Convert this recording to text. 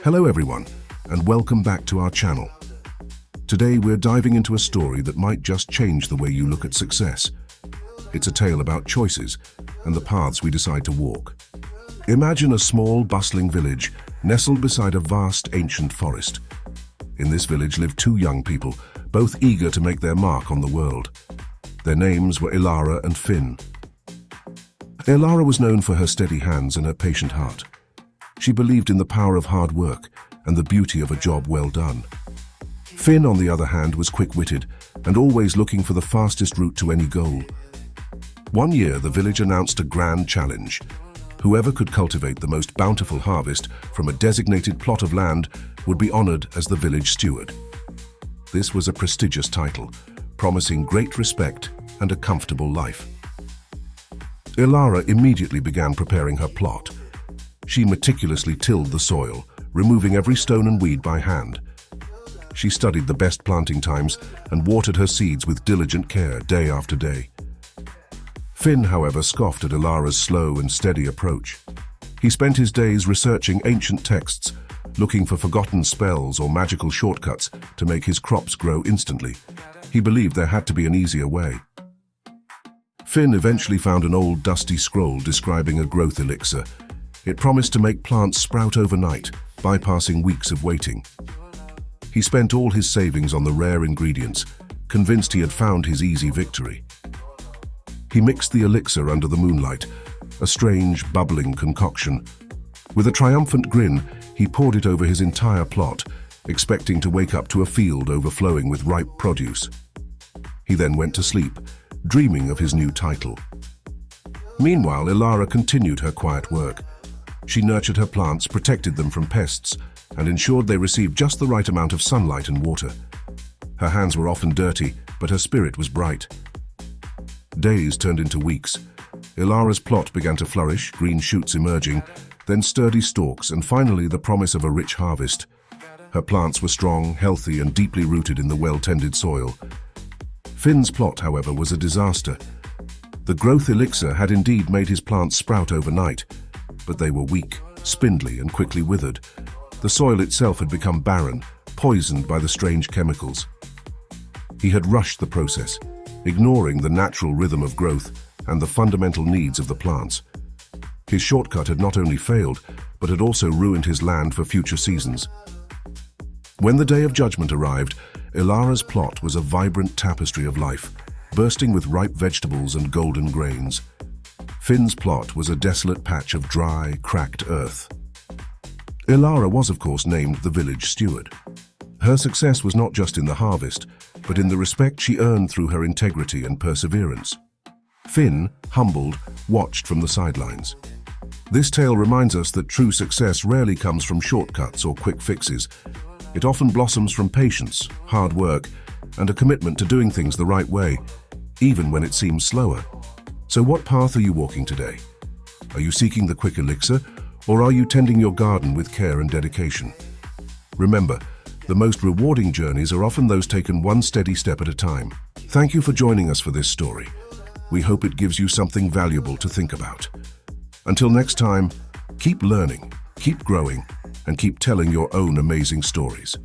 Hello everyone, and welcome back to our channel. Today we're diving into a story that might just change the way you look at success. It's a tale about choices and the paths we decide to walk. Imagine a small, bustling village nestled beside a vast, ancient forest. In this village lived two young people, both eager to make their mark on the world. Their names were Ilara and Finn. Ilara was known for her steady hands and her patient heart. She believed in the power of hard work and the beauty of a job well done. Finn, on the other hand, was quick-witted and always looking for the fastest route to any goal. One year, the village announced a grand challenge. Whoever could cultivate the most bountiful harvest from a designated plot of land would be honored as the village steward. This was a prestigious title, promising great respect and a comfortable life. Ilara immediately began preparing her plot. She meticulously tilled the soil, removing every stone and weed by hand. She studied the best planting times and watered her seeds with diligent care day after day. Finn, however, scoffed at Ilara's slow and steady approach. He spent his days researching ancient texts, looking for forgotten spells or magical shortcuts to make his crops grow instantly. He believed there had to be an easier way. Finn eventually found an old dusty scroll describing a growth elixir. It promised to make plants sprout overnight, bypassing weeks of waiting. He spent all his savings on the rare ingredients, convinced he had found his easy victory. He mixed the elixir under the moonlight, a strange, bubbling concoction. With a triumphant grin, he poured it over his entire plot, expecting to wake up to a field overflowing with ripe produce. He then went to sleep, dreaming of his new title. Meanwhile, Ilara continued her quiet work. She nurtured her plants, protected them from pests, and ensured they received just the right amount of sunlight and water. Her hands were often dirty, but her spirit was bright. Days turned into weeks. Ilara's plot began to flourish, green shoots emerging, then sturdy stalks, and finally the promise of a rich harvest. Her plants were strong, healthy, and deeply rooted in the well-tended soil. Finn's plot, however, was a disaster. The growth elixir had indeed made his plants sprout overnight, but they were weak, spindly, and quickly withered. The soil itself had become barren, poisoned by the strange chemicals. He had rushed the process, ignoring the natural rhythm of growth and the fundamental needs of the plants. His shortcut had not only failed, but had also ruined his land for future seasons. When the day of judgment arrived, Ilara's plot was a vibrant tapestry of life, bursting with ripe vegetables and golden grains. Finn's plot was a desolate patch of dry, cracked earth. Ilara was, of course, named the village steward. Her success was not just in the harvest, but in the respect she earned through her integrity and perseverance. Finn, humbled, watched from the sidelines. This tale reminds us that true success rarely comes from shortcuts or quick fixes. It often blossoms from patience, hard work, and a commitment to doing things the right way, even when it seems slower. So what path are you walking today? Are you seeking the quick elixir, or are you tending your garden with care and dedication? Remember, the most rewarding journeys are often those taken one steady step at a time. Thank you for joining us for this story. We hope it gives you something valuable to think about. Until next time, keep learning, keep growing, and keep telling your own amazing stories.